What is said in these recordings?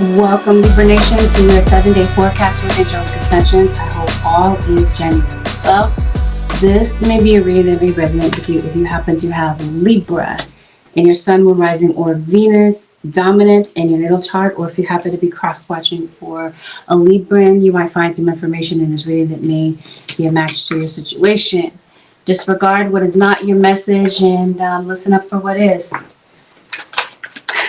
Welcome, Libra Nation, to your 7-day forecast with Angelic Ascensions. I hope all is genuine. Well, this may be a reading that may resonate with you if you happen to have Libra in your Sun, Moon, Rising, or Venus dominant in your natal chart, or if you happen to be cross-watching for a Libran, you might find some information in this reading that may be a match to your situation. Disregard what is not your message and listen up for what is.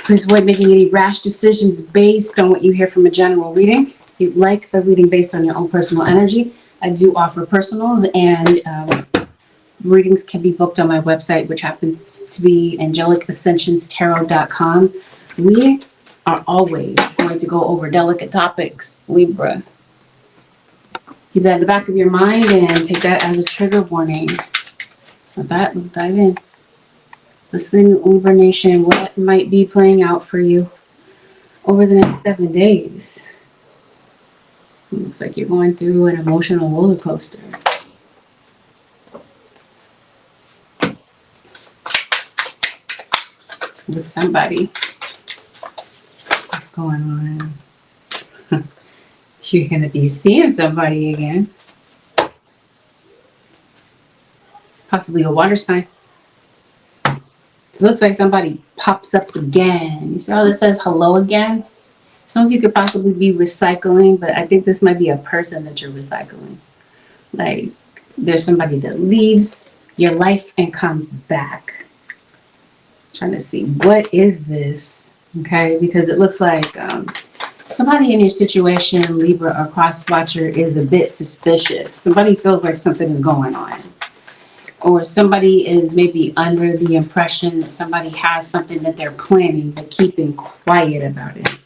Please avoid making any rash decisions based on what you hear from a general reading. If you'd like a reading based on your own personal energy, I do offer personals, and readings can be booked on my website, which happens to be AngelicAscentionsTarot.com. We are always going to go over delicate topics, Libra. Keep that in the back of your mind and take that as a trigger warning. With that, let's dive in. Listening, Libra Nation, what might be playing out for you over the next 7 days? It looks like you're going through an emotional roller coaster. With somebody. What's going on? You're going to be seeing somebody again. Possibly a water sign. It looks like somebody pops up again. You see how this says hello again? Some of you could possibly be recycling, but I think this might be a person that you're recycling. Like, there's somebody that leaves your life and comes back. Trying to see, what is this? Okay, because it looks like somebody in your situation, Libra or cross-watcher, is a bit suspicious. Somebody feels like something is going on. Or somebody is maybe under the impression that somebody has something that they're planning but keeping quiet about it.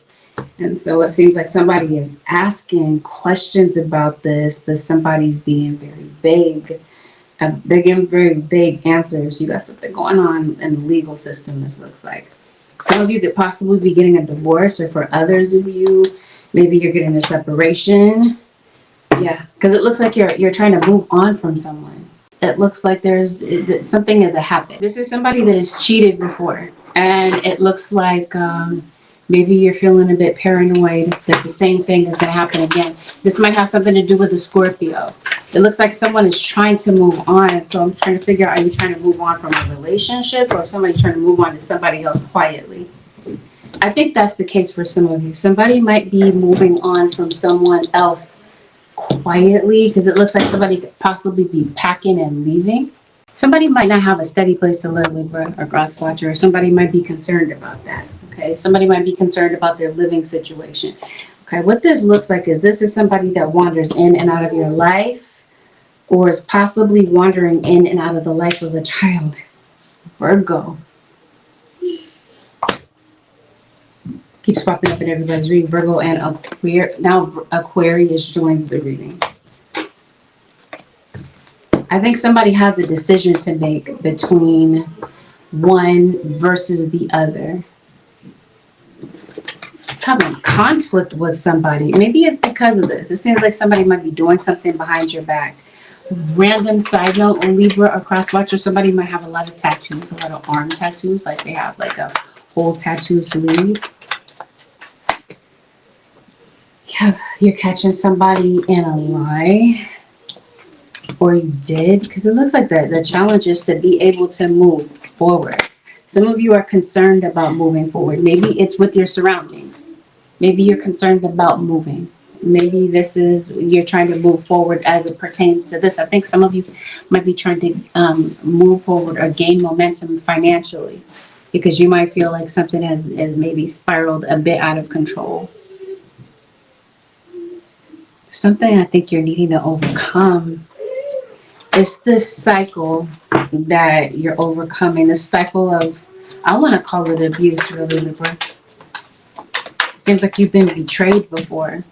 And so it seems like somebody is asking questions about this, but somebody's being very vague. They're giving very vague answers. You got something going on in the legal system, this looks like. Some of you could possibly be getting a divorce, or for others of you, maybe you're getting a separation. Yeah, because it looks like you're trying to move on from someone. It looks like something is a habit. This is somebody that has cheated before, and it looks like maybe you're feeling a bit paranoid that the same thing is going to happen again. This might have something to do with a Scorpio. It looks like someone is trying to move on, so I'm trying to figure out, are you trying to move on from a relationship, or somebody trying to move on to somebody else quietly? I think that's the case for some of you. Somebody might be moving on from someone else quietly, because it looks like somebody could possibly be packing and leaving. Somebody might not have a steady place to live, Libra or cross-watcher, or somebody might be concerned about that. Okay, somebody might be concerned about their living situation. Okay, what this looks like is this is somebody that wanders in and out of your life, or is possibly wandering in and out of the life of a child. It's Virgo. Keeps popping up in everybody's reading. Virgo and Aquarius. Now Aquarius joins the reading. I think somebody has a decision to make between one versus the other. Having conflict with somebody. Maybe it's because of this. It seems like somebody might be doing something behind your back. Random side note, on Libra or cross-watcher, somebody might have a lot of tattoos, a lot of arm tattoos. Like they have like a whole tattoo sleeve. You're catching somebody in a lie, or you did, because it looks like the challenge is to be able to move forward. Some of you are concerned about moving forward. Maybe it's with your surroundings. Maybe you're concerned about moving. Maybe you're trying to move forward as it pertains to this. I think some of you might be trying to move forward or gain momentum financially, because you might feel like something has maybe spiraled a bit out of control. Something I think you're needing to overcome is this cycle that you're overcoming. This cycle of, I want to call it abuse, really, Libra. Seems like you've been betrayed before.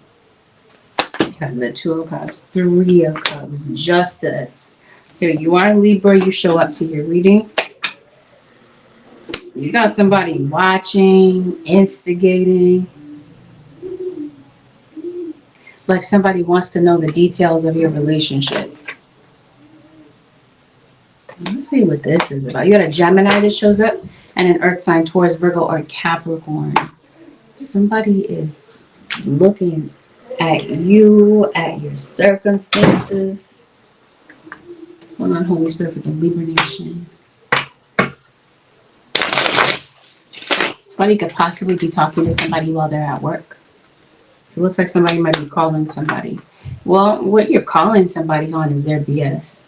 You got the 2 of Cups, 3 of Cups, Justice. Here you are, Libra. You show up to your reading. You got somebody watching, instigating. Like somebody wants to know the details of your relationship. Let's see what this is about. You got a Gemini that shows up, and an earth sign, Taurus, Virgo, or Capricorn. Somebody is looking at you, at your circumstances. What's going on, Holy Spirit, with the Libra Nation? Somebody could possibly be talking to somebody while they're at work. So it looks like somebody might be calling somebody. Well, what you're calling somebody on is their BS.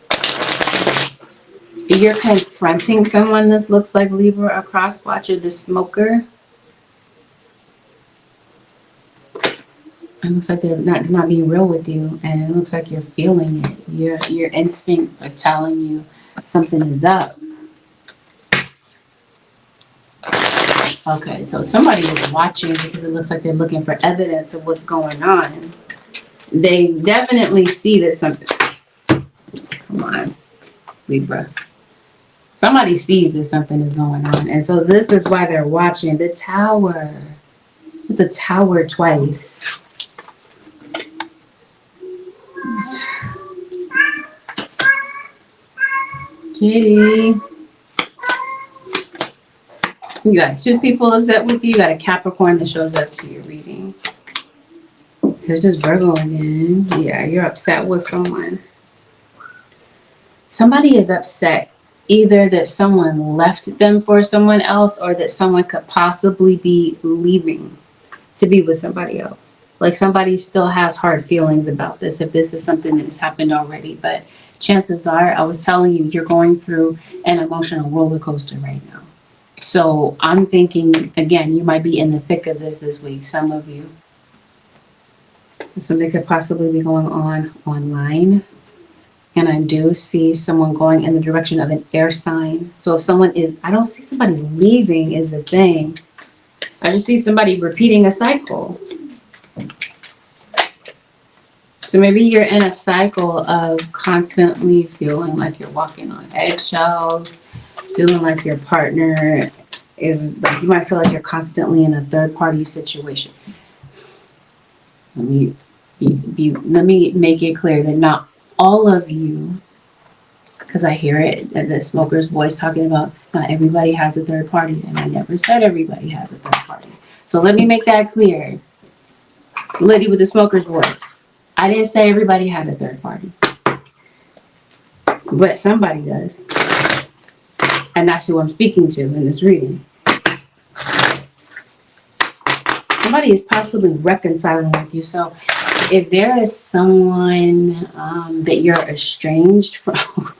You're confronting someone. This looks like Libra, a cross watcher, the smoker. It looks like they're not being real with you, and it looks like you're feeling it. Your instincts are telling you something is up. Okay, so somebody is watching because it looks like they're looking for evidence of what's going on. They definitely see that something. Come on, Libra. Somebody sees that something is going on, and so this is why they're watching. The Tower. The Tower twice. Kitty. You got two people upset with you. You got a Capricorn that shows up to your reading. There's this Virgo again. Yeah, you're upset with someone. Somebody is upset either that someone left them for someone else or that someone could possibly be leaving to be with somebody else. Like somebody still has hard feelings about this if this is something that has happened already. But chances are, I was telling you, you're going through an emotional roller coaster right now. So I'm thinking, again, you might be in the thick of this week, some of you. Something could possibly be going on online. And I do see someone going in the direction of an air sign. So if someone is, I don't see somebody leaving is the thing. I just see somebody repeating a cycle. So maybe you're in a cycle of constantly feeling like you're walking on eggshells, feeling like your partner is, like you might feel like you're constantly in a third party situation. Let me make it clear that not all of you, because I hear it, the smoker's voice talking about not everybody has a third party, and I never said everybody has a third party. So let me make that clear. Lady with the smoker's voice. I didn't say everybody had a third party, but somebody does. And that's who I'm speaking to in this reading. Somebody is possibly reconciling with you. So if there is someone that you're estranged from,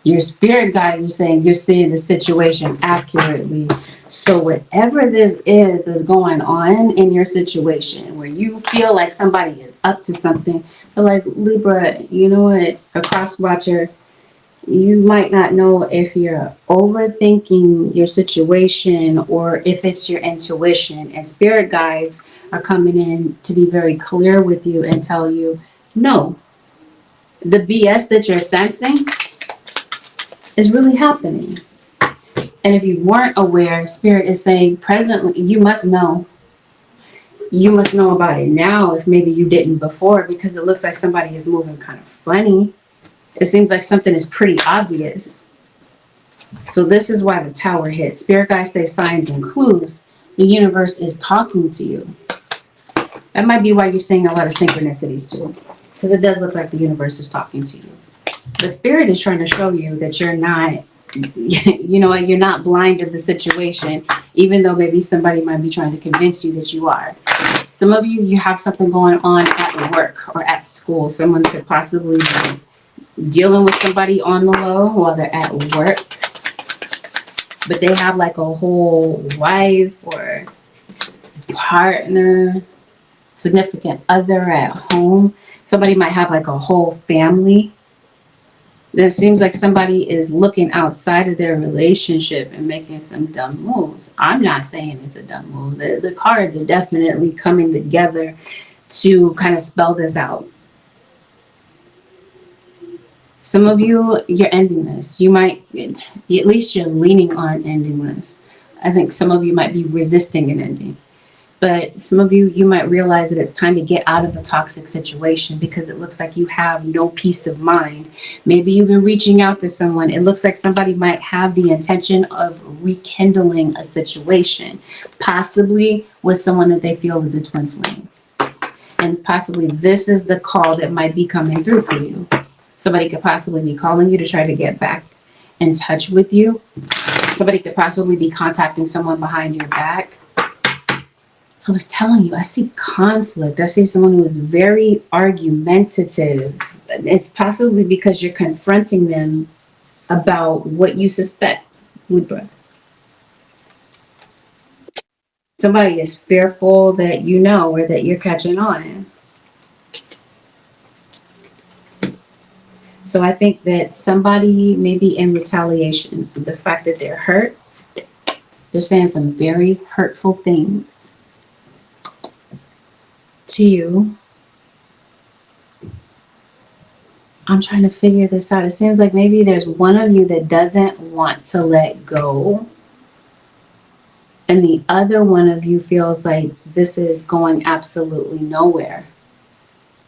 your spirit guides are saying you're seeing the situation accurately. So whatever this is that's going on in your situation where you feel like somebody is up to something, they're like, Libra, you know what, a cross watcher, you might not know if you're overthinking your situation or if it's your intuition. And spirit guides are coming in to be very clear with you and tell you, no, the BS that you're sensing is really happening. And if you weren't aware, Spirit is saying presently, you must know. You must know about it now if maybe you didn't before, because it looks like somebody is moving kind of funny. It seems like something is pretty obvious. So this is why the Tower hit. Spirit guides say signs and clues. The universe is talking to you. That might be why you're seeing a lot of synchronicities too, because it does look like the universe is talking to you. The Spirit is trying to show you that you're not, you know, you're not blind to the situation, even though maybe somebody might be trying to convince you that you are. Some of you have something going on at work or at school. Someone could possibly be dealing with somebody on the low while they're at work, but they have like a whole wife or partner, significant other at home. Somebody might have like a whole family. It seems like somebody is looking outside of their relationship and making some dumb moves. I'm not saying it's a dumb move. The cards are definitely coming together to kind of spell this out. Some of you, you're ending this. You might, at least you're leaning on ending this. I think some of you might be resisting an ending. But some of you, you might realize that it's time to get out of a toxic situation because it looks like you have no peace of mind. Maybe you've been reaching out to someone. It looks like somebody might have the intention of rekindling a situation, possibly with someone that they feel is a twin flame. And possibly this is the call that might be coming through for you. Somebody could possibly be calling you to try to get back in touch with you. Somebody could possibly be contacting someone behind your back. So I was telling you, I see conflict. I see someone who is very argumentative. It's possibly because you're confronting them about what you suspect, Libra. Somebody is fearful that you know or that you're catching on. So I think that somebody may be in retaliation for the fact that they're hurt. They're saying some very hurtful things to you. I'm trying to figure this out. It seems like maybe there's one of you that doesn't want to let go. And the other one of you feels like this is going absolutely nowhere.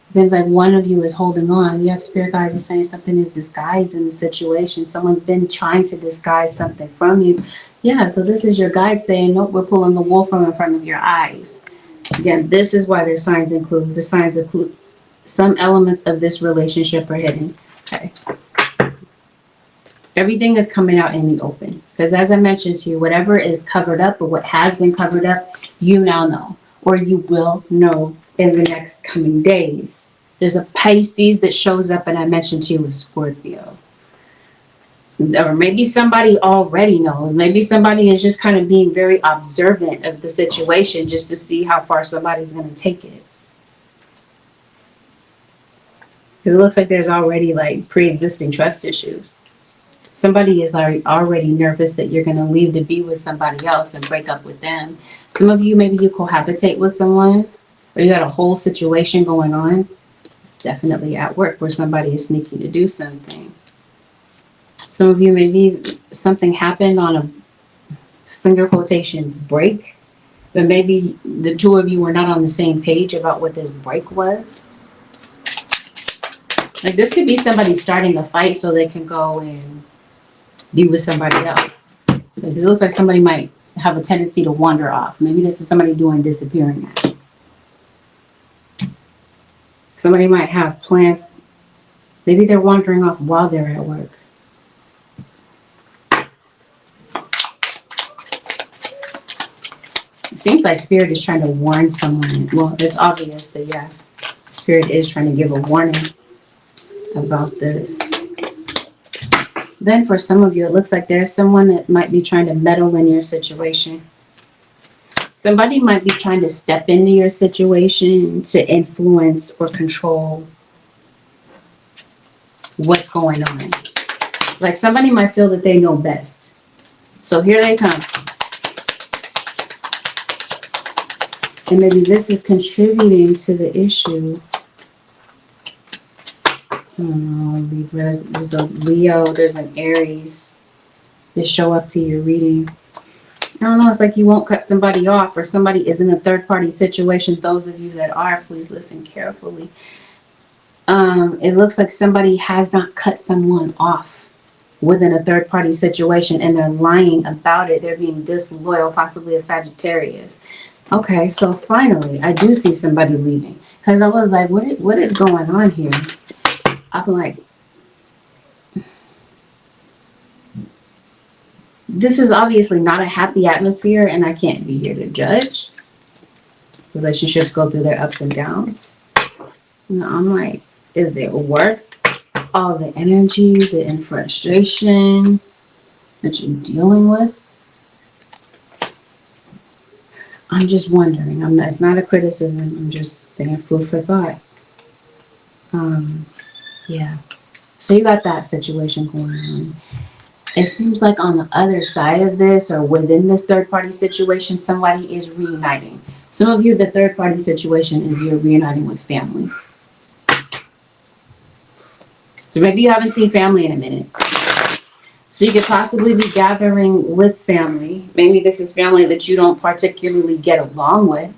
It seems like one of you is holding on. You have spirit guides is saying something is disguised in the situation. Someone's been trying to disguise something from you. Yeah, so this is your guide saying, nope, we're pulling the wool from in front of your eyes. Again, this is why there's signs and clues. The signs include some elements of this relationship are hidden. Okay. Everything is coming out in the open. Because as I mentioned to you, whatever is covered up or what has been covered up, you now know. Or you will know in the next coming days. There's a Pisces that shows up, and I mentioned to you, a Scorpio. Or maybe somebody already knows. Maybe somebody is just kind of being very observant of the situation just to see how far somebody's going to take it. Because it looks like there's already like pre-existing trust issues. Somebody is like already nervous that you're going to leave to be with somebody else and break up with them. Some of you, maybe you cohabitate with someone, or you got a whole situation going on. It's definitely at work where somebody is sneaking to do something. Some of you, maybe something happened on a finger quotations break, but maybe the two of you were not on the same page about what this break was. Like this could be somebody starting a fight so they can go and be with somebody else. Because it looks like somebody might have a tendency to wander off. Maybe this is somebody doing disappearing acts. Somebody might have plans. Maybe they're wandering off while they're at work. It seems like Spirit is trying to warn someone. Well, it's obvious that, yeah, Spirit is trying to give a warning about this. Then for some of you, it looks like there's someone that might be trying to meddle in your situation. Somebody might be trying to step into your situation to influence or control what's going on. Like somebody might feel that they know best. So here they come. And maybe this is contributing to the issue. Libra, there's a Leo, there's an Aries that show up to your reading. I don't know, it's like you won't cut somebody off or somebody is in a third-party situation. Those of you that are, please listen carefully. It looks like somebody has not cut someone off within a third-party situation and they're lying about it. They're being disloyal, possibly a Sagittarius. Okay, so finally, I do see somebody leaving. Because I was like, what is going on here? I'm like, this is obviously not a happy atmosphere and I can't be here to judge. Relationships go through their ups and downs. And I'm like, is it worth all the energy, the frustration that you're dealing with? I'm just wondering. It's not a criticism. I'm just saying food for thought. Yeah. So you got that situation going on. It seems like on the other side of this or within this third-party situation, somebody is reuniting. Some of you, the third-party situation is you're reuniting with family. So maybe you haven't seen family in a minute. So you could possibly be gathering with family. Maybe this is family that you don't particularly get along with.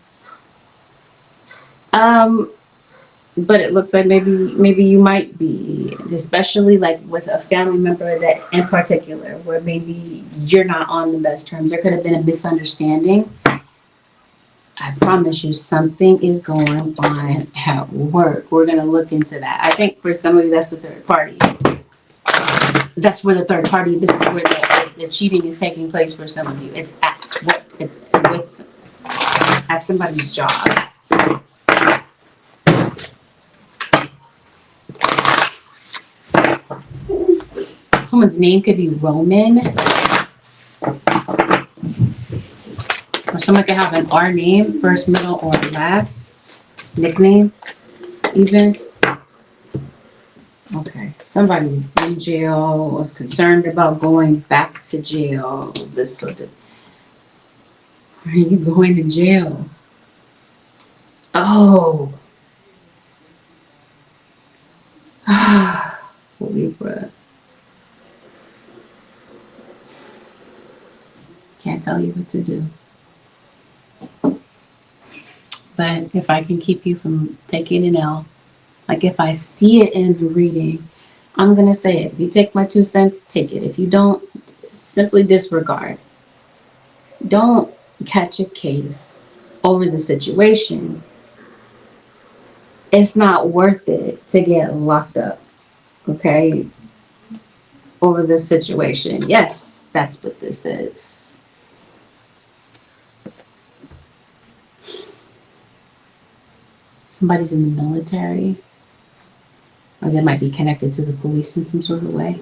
But it looks like maybe you might be, especially like with a family member that in particular, where maybe you're not on the best terms. There could have been a misunderstanding. I promise you, something is going on at work. We're gonna look into that. I think for some of you, that's the third party. That's where the third party. This is where the cheating is taking place for some of you. It's at work. It's at somebody's job. Someone's name could be Roman, or someone could have an R name, first, middle, or last nickname, even. Okay, somebody's in jail, was concerned about going back to jail. This sort of. Are you going to jail? Oh. Libra. Can't tell you what to do. But if I can keep you from taking an L, like if I see it in the reading, I'm going to say it. If you take my 2 cents, take it. If you don't, simply disregard. Don't catch a case over the situation. It's not worth it to get locked up, okay, over this situation. Yes, that's what this is. Somebody's in the military, or they might be connected to the police in some sort of way.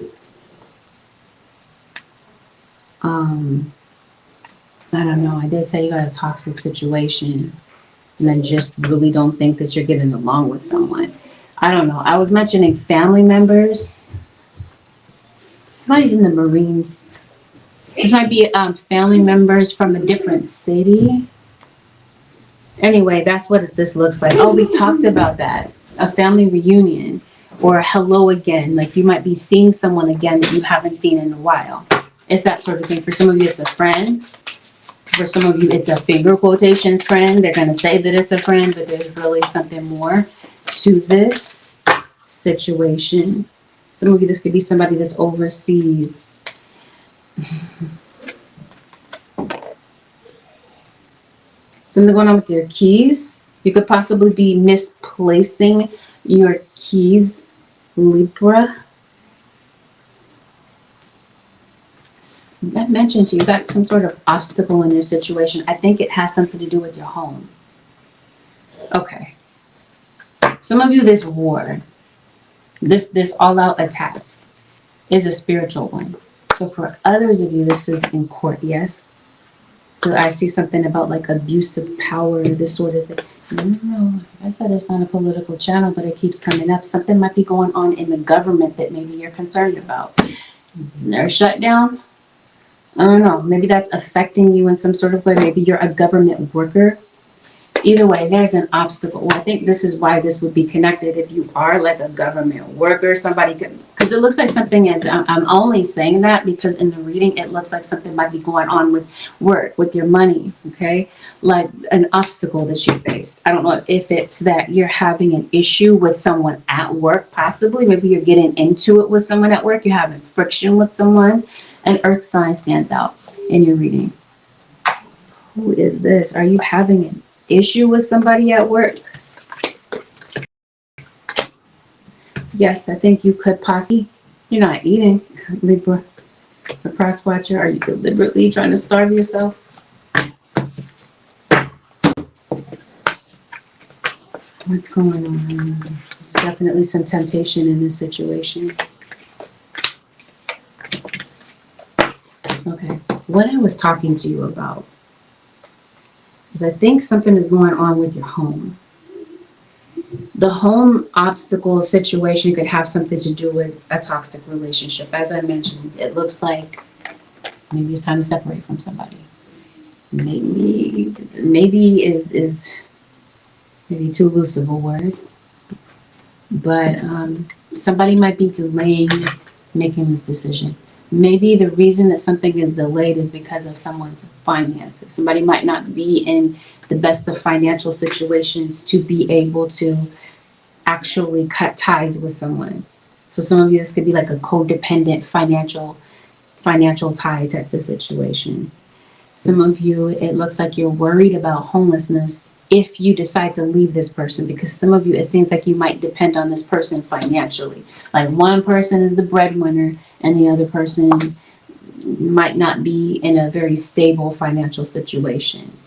I don't know. I did say you got a toxic situation, and I just really don't think that you're getting along with someone. I don't know. I was mentioning family members. Somebody's in the Marines. This might be family members from a different city. Anyway, that's what this looks like. Oh, we talked about that. A family reunion or a hello again. Like you might be seeing someone again that you haven't seen in a while. It's that sort of thing. For some of you, it's a friend. For some of you, it's a finger quotations friend. They're going to say that it's a friend, but there's really something more to this situation. Some of you, this could be somebody that's overseas. Something going on with your keys. You could possibly be misplacing your keys, Libra. I mentioned to you, got some sort of obstacle in your situation. I think it has something to do with your home. Okay. Some of you, this war, this all-out attack is a spiritual one. But for others of you, this is in court, yes? So I see something about like abuse of power, this sort of thing. No, I said it's not a political channel, but it keeps coming up. Something might be going on in the government that maybe you're concerned about. They're shut down. I don't know. Maybe that's affecting you in some sort of way. Maybe you're a government worker. Either way, there's an obstacle. Well, I think this is why this would be connected. If you are like a government worker, somebody could, because it looks like something is, I'm only saying that because in the reading, it looks like something might be going on with work, with your money, okay? Like an obstacle that you faced. I don't know if it's that you're having an issue with someone at work, possibly. Maybe you're getting into it with someone at work. You're having friction with someone. An earth sign stands out in your reading. Who is this? Are you having an issue with somebody at work? Yes, I think you could possibly. You're not eating, Libra. The cross watcher, are you deliberately trying to starve yourself? What's going on? There's definitely some temptation in this situation. Okay, what I was talking to you about is I think something is going on with your home. The home obstacle situation could have something to do with a toxic relationship. As I mentioned, it looks like maybe it's time to separate from somebody. Maybe is maybe too loose of a word. But somebody might be delaying making this decision. Maybe the reason that something is delayed is because of someone's finances. Somebody might not be in the best of financial situations to be able to actually cut ties with someone. So some of you, this could be like a codependent financial tie type of situation. Some of you, it looks like you're worried about homelessness if you decide to leave this person, because some of you, it seems like you might depend on this person financially. Like one person is the breadwinner and the other person might not be in a very stable financial situation.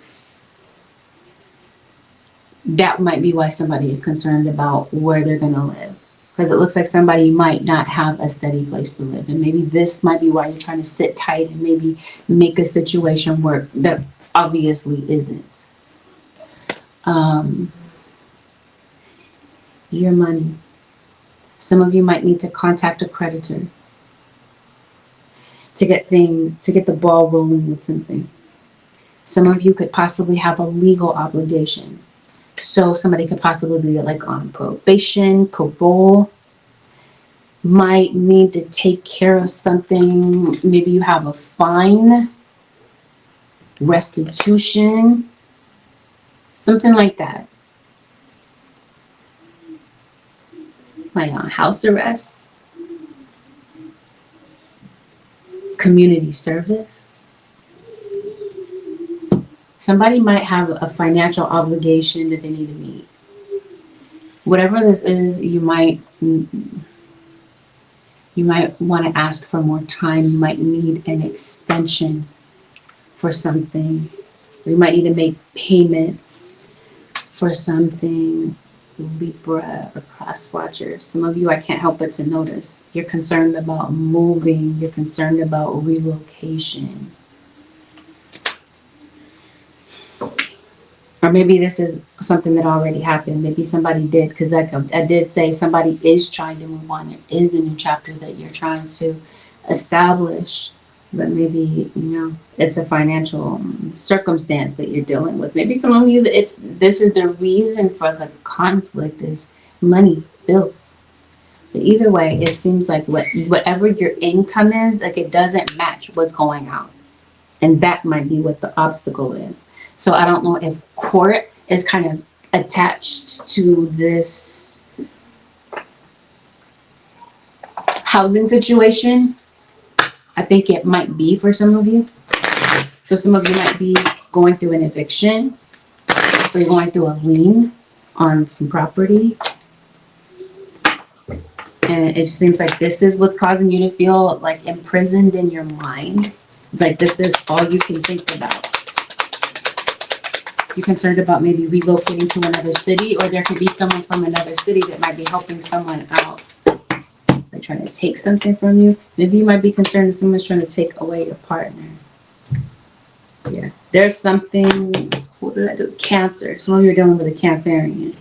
That might be why somebody is concerned about where they're going to live. Because it looks like somebody might not have a steady place to live. And maybe this might be why you're trying to sit tight and maybe make a situation work that obviously isn't. Your money. Some of you might need to contact a creditor to get the ball rolling with something. Some of you could possibly have a legal obligation. So somebody could possibly be like on probation, parole, might need to take care of something. Maybe you have a fine, restitution, something like that. Like on house arrest, community service. Somebody might have a financial obligation that they need to meet. Whatever this is, you might want to ask for more time. You might need an extension for something. You might need to make payments for something. Libra or cross watchers. Some of you, I can't help but to notice, you're concerned about moving. You're concerned about relocation. Or maybe this is something that already happened. Maybe somebody did, because I did say somebody is trying to move on. There is a new chapter that you're trying to establish. But maybe, it's a financial circumstance that you're dealing with. Maybe some of you, this is the reason for the conflict is money, bills. But either way, it seems like whatever your income is, like it doesn't match what's going out. And that might be what the obstacle is. So I don't know if court is kind of attached to this housing situation. I think it might be for some of you. So some of you might be going through an eviction, or you're going through a lien on some property. And it seems like this is what's causing you to feel like imprisoned in your mind. Like this is all you can think about. You're concerned about maybe relocating to another city, or there could be someone from another city that might be helping someone out. They're trying to take something from you. Maybe you might be concerned that someone's trying to take away your partner. Yeah. There's something, what did I do? Cancer. Some of you are dealing with a Cancerian.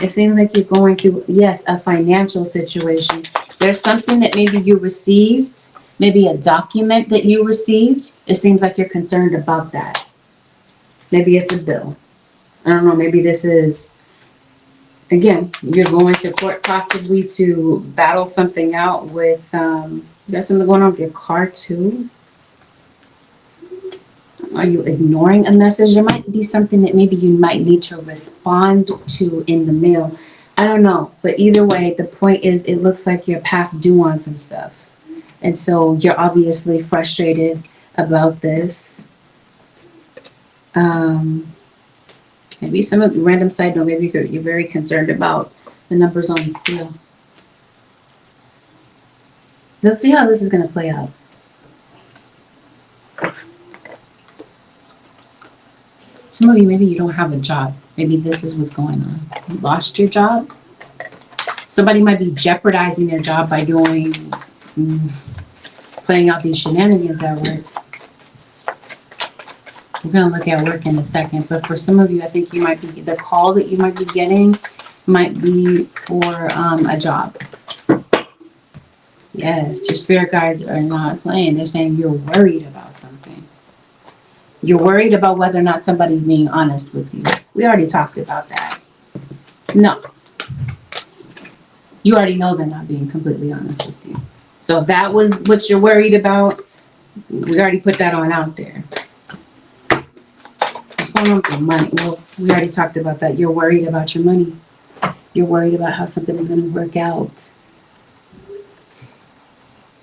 It seems like you're going through, yes, a financial situation. There's something that maybe you received, maybe a document that you received. It seems like you're concerned about that. Maybe it's a bill. I don't know. Maybe this is, again, you're going to court possibly to battle something out with, you got something going on with your car too. Are you ignoring a message? There might be something that maybe you might need to respond to in the mail. I don't know. But either way, the point is it looks like you're past due on some stuff. And so you're obviously frustrated about this. Maybe some of random side note, maybe you're very concerned about the numbers on the scale. Let's see how this is going to play out. Some of you, maybe you don't have a job. Maybe this is what's going on. You lost your job. Somebody might be jeopardizing their job by playing out these shenanigans at work. We're going to look at work in a second. But for some of you, I think you might be, the call that you might be getting might be for a job. Yes, your spirit guides are not playing. They're saying you're worried about something. You're worried about whether or not somebody's being honest with you. We already talked about that. No. You already know they're not being completely honest with you. So if that was what you're worried about, we already put that on out there. What's going on with your money? Well, we already talked about that. You're worried about your money. You're worried about how something is going to work out.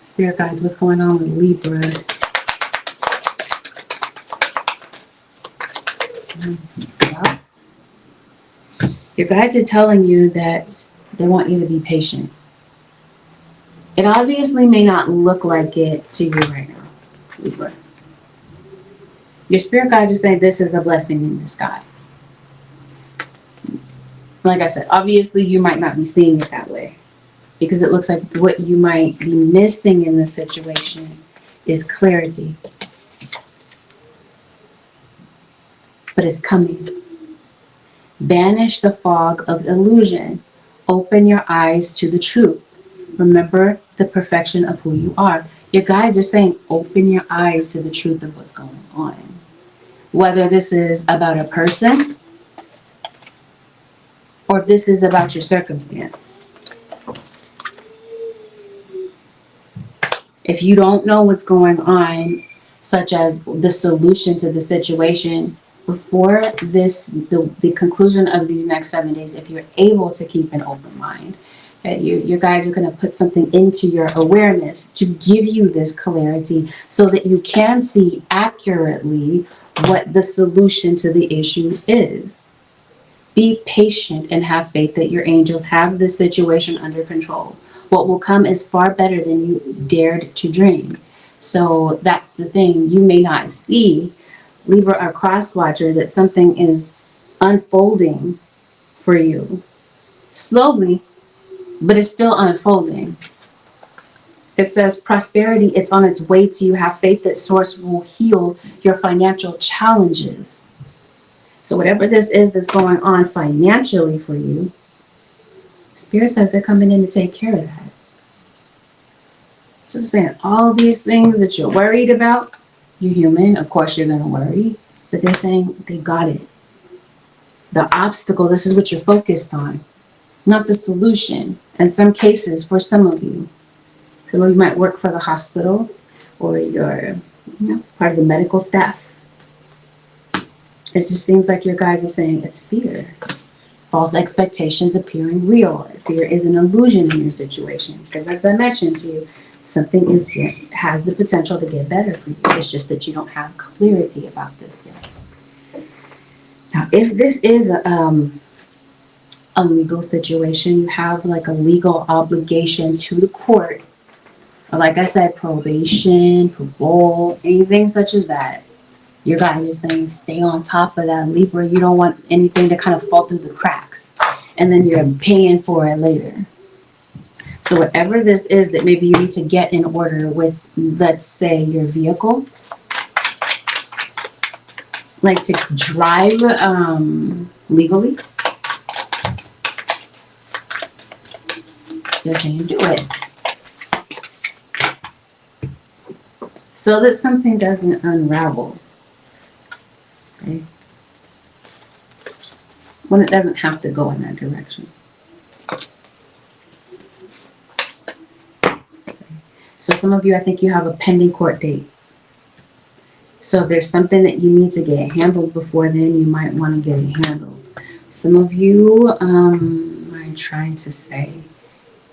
Spirit guides, what's going on with Libra? Well, your guides are telling you that they want you to be patient. It obviously may not look like it to you right now, Libra. Your spirit guides are saying this is a blessing in disguise. Like I said, obviously you might not be seeing it that way, because it looks like what you might be missing in this situation is clarity. But it's coming. Banish the fog of illusion. Open your eyes to the truth. Remember the perfection of who you are. Your guides are saying open your eyes to the truth of what's going on. Whether this is about a person or if this is about your circumstance. If you don't know what's going on, such as the solution to the situation, before the conclusion of these next 7 days, if you're able to keep an open mind, your guys are going to put something into your awareness to give you this clarity so that you can see accurately what the solution to the issue is. Be patient and have faith that your angels have this situation under control. What will come is far better than you dared to dream. So that's the thing. You may not see, Libra or cross watcher, that something is unfolding for you slowly, but it's still unfolding. It says prosperity, it's on its way to you. Have faith that source will heal your financial challenges. So whatever this is that's going on financially for you, Spirit says they're coming in to take care of that. So saying all these things that you're worried about, you're human, of course you're going to worry, but they're saying they got it. The obstacle, this is what you're focused on, not the solution. In some cases, for some of you might work for the hospital or you're part of the medical staff. It just seems like your guys are saying it's fear. False expectations appearing real. Fear is an illusion in your situation. Because as I mentioned to you, something has the potential to get better for you. It's just that you don't have clarity about this yet. Now, if this is a legal situation, you have like a legal obligation to the court. Or like I said, probation, parole, anything such as that. Your guys are saying stay on top of that, Libra. You don't want anything to kind of fall through the cracks. And then you're paying for it later. So whatever this is that maybe you need to get in order with, let's say, your vehicle. Like to drive legally. They're saying do it. So that something doesn't unravel. Okay. When it doesn't have to go in that direction. So some of you, I think you have a pending court date. So if there's something that you need to get handled before then, you might want to get it handled. Some of you, I'm trying to say,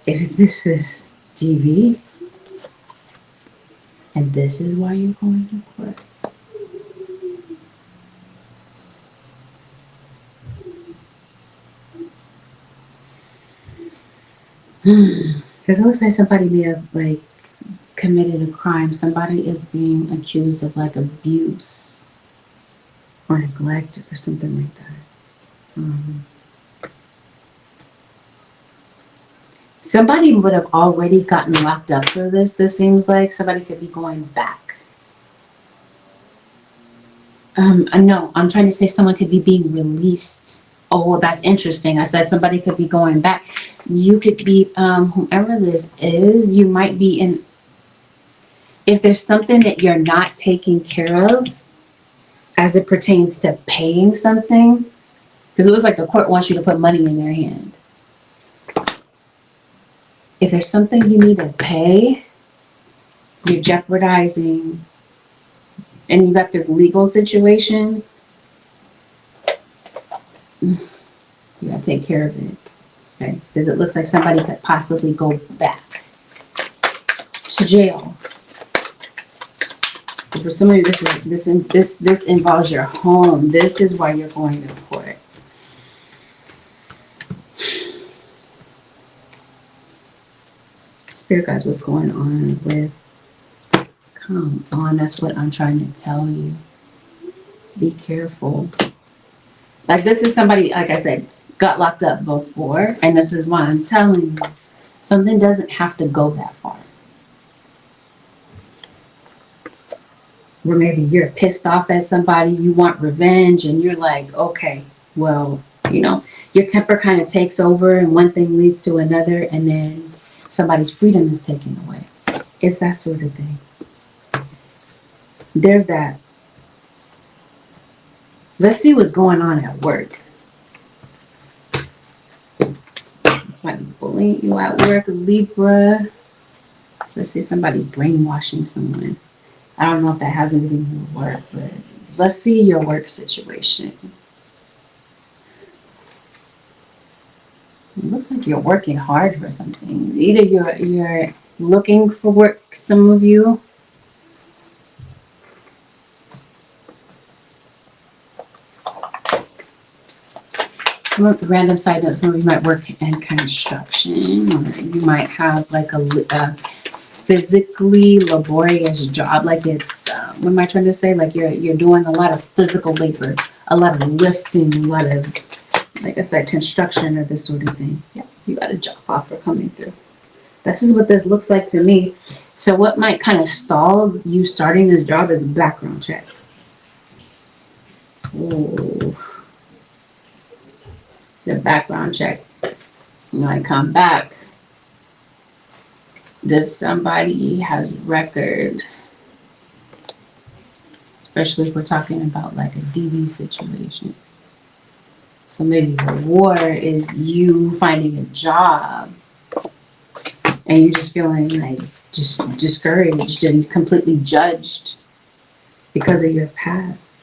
if this is DV, and this is why you're going to court. Because it looks like somebody may have like committed a crime. Somebody is being accused of like abuse or neglect or something like that. Somebody would have already gotten locked up for this. This seems like somebody could be going back. No, I'm trying to say someone could be being released. Oh, well, that's interesting. I said somebody could be going back. You could be, whoever this is, you might be in, if there's something that you're not taking care of as it pertains to paying something, because it looks like the court wants you to put money in their hand. If there's something you need to pay, You're jeopardizing, and you got this legal situation. You gotta take care of it, okay? Because it looks like somebody could possibly go back to jail. For some of you, this involves your home. This is why you're going to court. Spirit guides, what's going on with? Come on, that's what I'm trying to tell you. Be careful. Like, this is somebody, like I said, got locked up before, and this is why I'm telling you, something doesn't have to go that far. Where maybe you're pissed off at somebody, you want revenge, and you're like, okay, well, you know, your temper kind of takes over, and one thing leads to another, and then somebody's freedom is taken away. It's that sort of thing. There's that. Let's see what's going on at work. Somebody bullying you at work, Libra. Let's see somebody brainwashing someone. I don't know if that has anything to do with work, but let's see your work situation. It looks like you're working hard for something. Either you're looking for work, some of you. Random side note, some of you might work in construction, or you might have like a physically laborious job. Like it's, what am I trying to say? Like you're doing a lot of physical labor, a lot of lifting, a lot of, like I said, construction or this sort of thing. Yeah, you got a job offer coming through. This is what this looks like to me. So what might kind of stall you starting this job is a background check. Ooh. The background check. When I come back, does somebody has record? Especially if we're talking about like a DV situation. So maybe the war is you finding a job and you just feeling like just discouraged and completely judged because of your past.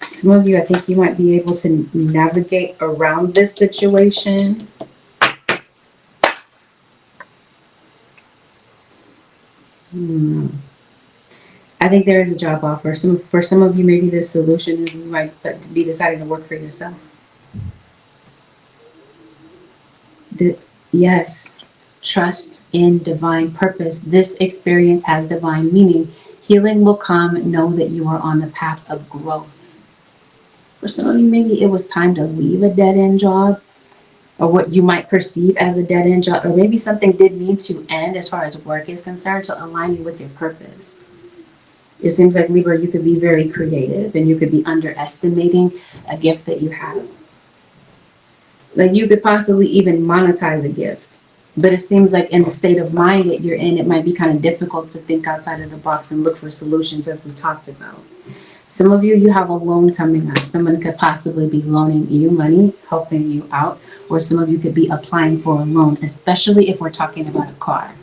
Some of you, I think you might be able to navigate around this situation. I think there is a job offer. For some of you, maybe the solution is you might be deciding to work for yourself. Yes, trust in divine purpose. This experience has divine meaning. Healing will come. Know that you are on the path of growth. For some of you, maybe it was time to leave a dead-end job, or what you might perceive as a dead-end job, or maybe something did need to end as far as work is concerned to align you with your purpose. It seems like, Libra, you could be very creative and you could be underestimating a gift that you have. Like you could possibly even monetize a gift. But it seems like in the state of mind that you're in, it might be kind of difficult to think outside of the box and look for solutions, as we talked about. Some of you, you have a loan coming up. Someone could possibly be loaning you money, helping you out, or some of you could be applying for a loan, especially if we're talking about a car.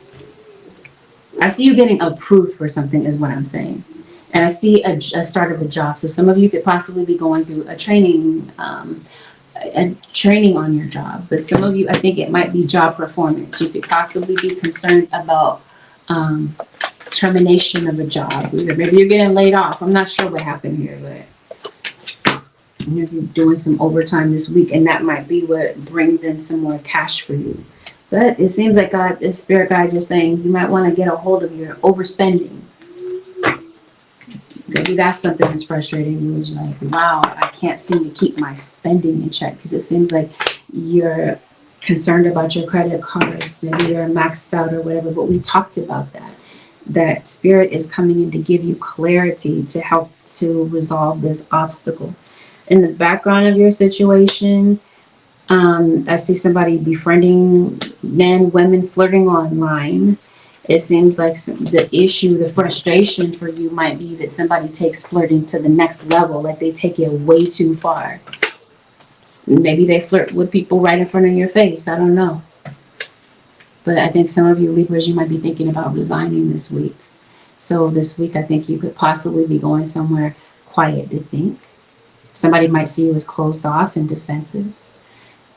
I see you getting approved for something is what I'm saying. And I see a start of a job. So some of you could possibly be going through a training on your job. But some of you, I think it might be job performance. You could possibly be concerned about termination of a job. Maybe you're getting laid off. I'm not sure what happened here, but you're doing some overtime this week, and that might be what brings in some more cash for you. But it seems like God, the spirit guides are saying you might want to get a hold of your overspending. Maybe that's something that's frustrating you, is like, wow, I can't seem to keep my spending in check, because it seems like you're concerned about your credit cards. Maybe they're maxed out or whatever, but we talked about that. That spirit is coming in to give you clarity to help to resolve this obstacle. In the background of your situation, I see somebody befriending men, women, flirting online. It seems like the issue, the frustration for you might be that somebody takes flirting to the next level, like they take it way too far. Maybe they flirt with people right in front of your face. I don't know. But I think some of you Libras, you might be thinking about resigning this week. So this week, I think you could possibly be going somewhere quiet to think. Somebody might see you as closed off and defensive,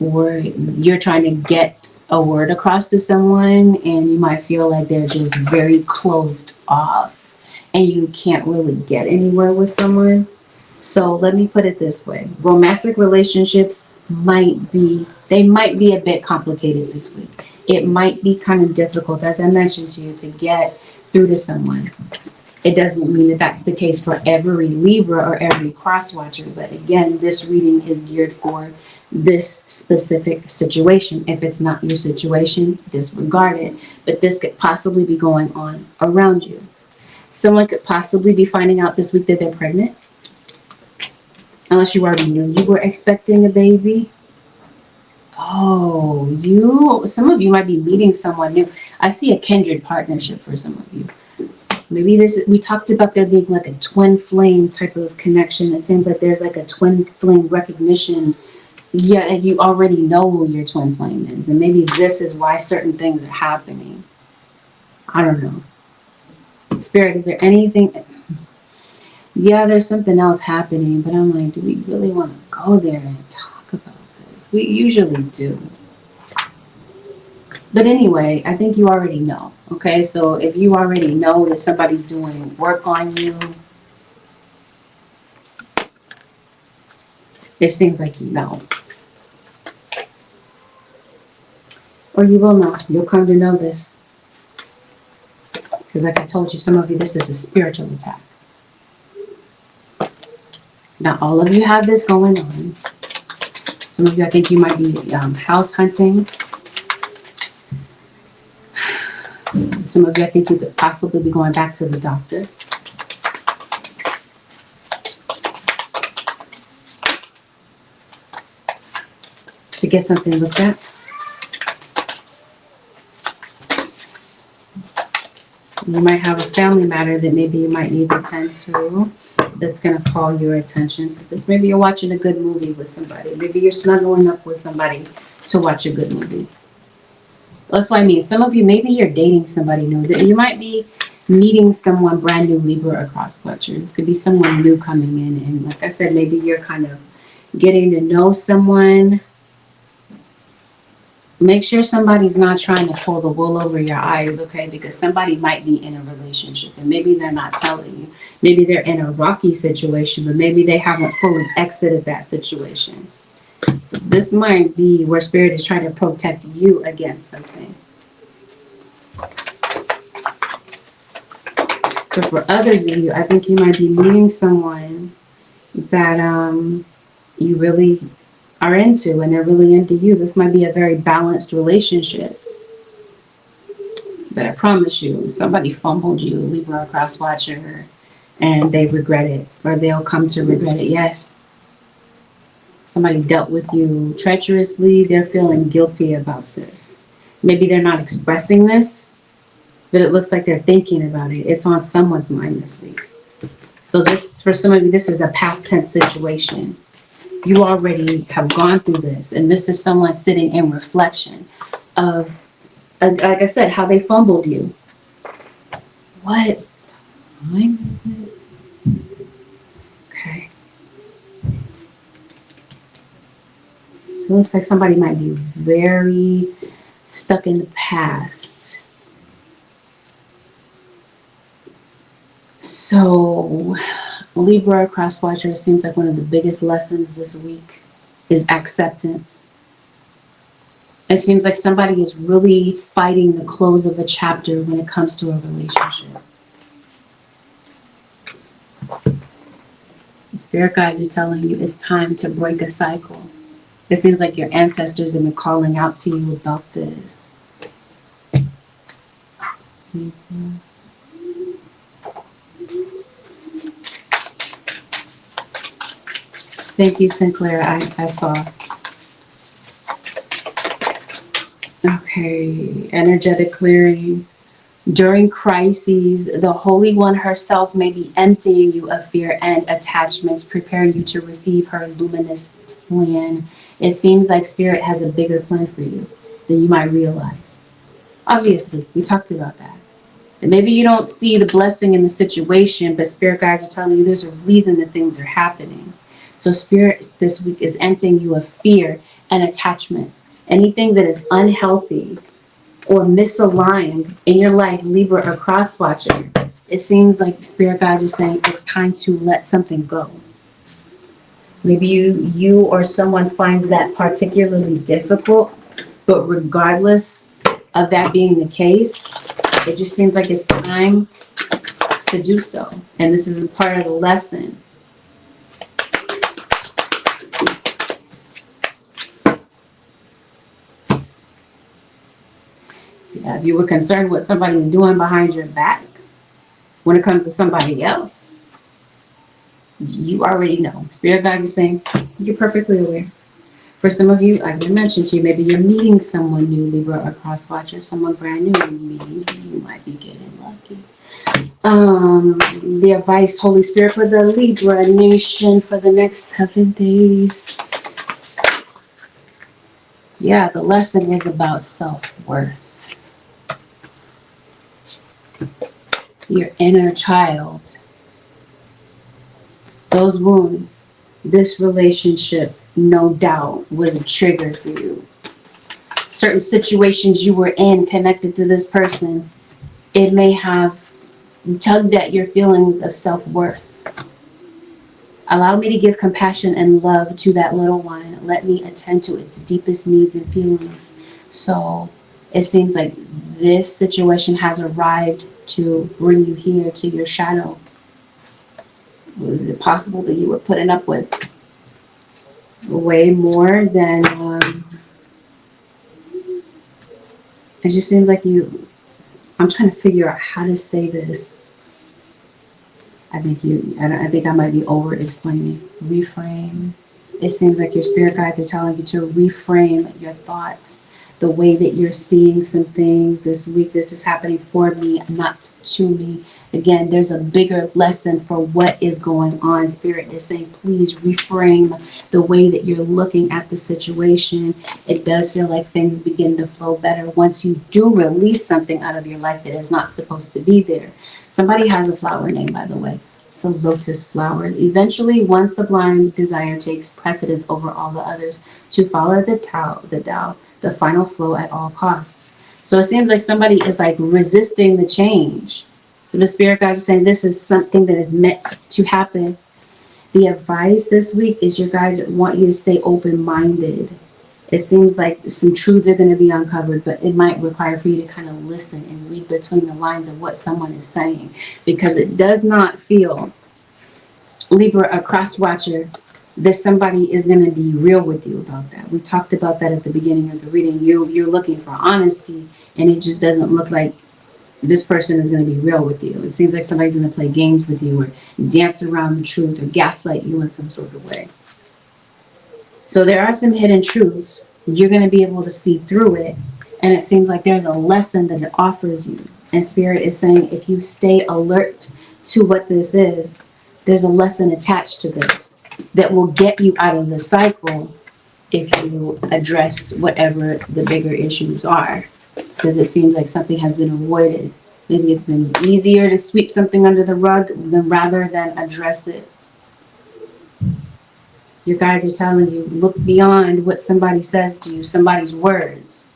or you're trying to get a word across to someone and you might feel like they're just very closed off and you can't really get anywhere with someone. So let me put it this way. Romantic relationships might be a bit complicated this week. It might be kind of difficult, as I mentioned to you, to get through to someone. It doesn't mean that that's the case for every Libra or every cross watcher, but again, this reading is geared for this specific situation. If it's not your situation, disregard it. But this could possibly be going on around you. Someone could possibly be finding out this week that they're pregnant, unless you already knew you were expecting a baby. Oh, some of you might be meeting someone new. I see a kindred partnership for some of you. Maybe we talked about there being like a twin flame type of connection. It seems like there's like a twin flame recognition. Yeah, and you already know who your twin flame is. And maybe this is why certain things are happening. I don't know. Spirit, is there anything? Yeah, there's something else happening, but I'm like, do we really want to go there and talk about this? We usually do. But anyway, I think you already know. Okay, so if you already know that somebody's doing work on you, it seems like you know. Or you will know. You'll come to know this. Because like I told you, some of you, this is a spiritual attack. Now, all of you have this going on. Some of you, I think you might be house hunting. Some of you, I think you could possibly be going back to the doctor. To get something looked at. You might have a family matter that maybe you might need to tend to. That's going to call your attention to this. Maybe you're watching a good movie with somebody. Maybe you're snuggling up with somebody to watch a good movie. That's what I mean. Some of you, maybe you're dating somebody new. You might be meeting someone brand new, Libra or cross watcher. This could be someone new coming in. And like I said, maybe you're kind of getting to know someone. Make sure somebody's not trying to pull the wool over your eyes, okay? Because somebody might be in a relationship and maybe they're not telling you. Maybe they're in a rocky situation, but maybe they haven't fully exited that situation. So this might be where Spirit is trying to protect you against something. But for others of you, I think you might be meeting someone that you really are into and they're really into you. This might be a very balanced relationship. But I promise you, somebody fumbled you, Libra or cross watcher, and they regret it, or they'll come to regret it. Yes. Somebody dealt with you treacherously. They're feeling guilty about this. Maybe they're not expressing this, but it looks like they're thinking about it. It's on someone's mind this week. So this, for some of you, this is a past tense situation. You already have gone through this, and this is someone sitting in reflection of, like I said, how they fumbled you. What time is it? Okay. So it looks like somebody might be very stuck in the past. So Libra cross watcher, seems like one of the biggest lessons this week is acceptance. It seems like somebody is really fighting the close of a chapter when it comes to a relationship. The spirit guides are telling you it's time to break a cycle. It seems like your ancestors have been calling out to you about this. Thank you, Sinclair. I saw. Okay, energetic clearing. During crises, the Holy One herself may be emptying you of fear and attachments, preparing you to receive her luminous plan. It seems like Spirit has a bigger plan for you than you might realize. Obviously, we talked about that. And maybe you don't see the blessing in the situation, but spirit guides are telling you there's a reason that things are happening. So spirit this week is emptying you of fear and attachments. Anything that is unhealthy or misaligned in your life, Libra or cross watcher, it seems like spirit guides are saying it's time to let something go. Maybe you or someone finds that particularly difficult, but regardless of that being the case, it just seems like it's time to do so. And this is a part of the lesson. Yeah, if you were concerned what somebody's doing behind your back when it comes to somebody else, you already know. Spirit guides are saying you're perfectly aware. For some of you, I can mention to you, maybe you're meeting someone new, Libra or cross watcher, someone brand new you're meeting. You might be getting lucky. The advice, Holy Spirit, for the Libra nation for the next 7 days. Yeah, the lesson is about self-worth. Your inner child. Those wounds, this relationship, no doubt, was a trigger for you. Certain situations you were in connected to this person, it may have tugged at your feelings of self-worth. Allow me to give compassion and love to that little one. Let me attend to its deepest needs and feelings. So it seems like this situation has arrived to bring you here to your shadow. Was it possible that you were putting up with way more than it just seems like I'm trying to figure out how to say this. I think I might be over explaining. Reframe. It seems like your spirit guides are telling you to reframe your thoughts, the way that you're seeing some things this week. This is happening for me, not to me. Again, there's a bigger lesson for what is going on. Spirit is saying, please reframe the way that you're looking at the situation. It does feel like things begin to flow better once you do release something out of your life that is not supposed to be there. Somebody has a flower name, by the way. It's a lotus flower. Eventually, one sublime desire takes precedence over all the others to follow the Tao, the final flow at all costs. So it seems like somebody is like resisting the change. The spirit guides are saying this is something that is meant to happen. The advice this week is your guides want you to stay open-minded. It seems like some truths are going to be uncovered, but it might require for you to kind of listen and read between the lines of what someone is saying, because it does not feel, Libra, a cross watcher, that somebody is going to be real with you about that. We talked about that at the beginning of the reading. You're looking for honesty, and it just doesn't look like this person is going to be real with you. It seems like somebody's going to play games with you or dance around the truth or gaslight you in some sort of way. So there are some hidden truths. You're going to be able to see through it. And it seems like there's a lesson that it offers you. And Spirit is saying if you stay alert to what this is, there's a lesson attached to this that will get you out of the cycle if you address whatever the bigger issues are. Because it seems like something has been avoided. Maybe it's been easier to sweep something under the rug rather than address it. Your guides are telling you, look beyond what somebody says to you, somebody's words.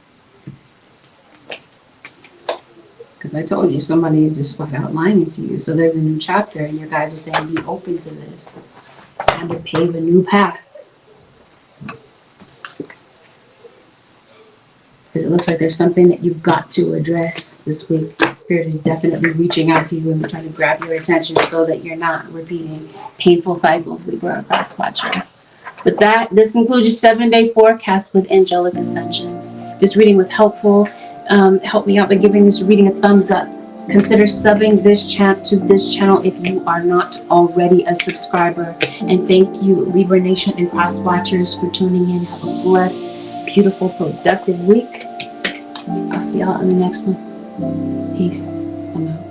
Because I told you, somebody is just flat out lying to you. So there's a new chapter, and your guides are saying, be open to this. It's time to pave a new path. Because it looks like there's something that you've got to address this week. Spirit is definitely reaching out to you and trying to grab your attention so that you're not repeating painful cycles, Libra or cross watcher. With that, this concludes your 7-day forecast with Angelic Ascensions. If this reading was helpful, help me out by giving this reading a thumbs up. Consider subbing this channel if you are not already a subscriber. And thank you, Libra Nation and Cross Watchers, for tuning in. Have a blessed, beautiful, productive week. I'll see y'all in the next one. Peace. I'm out.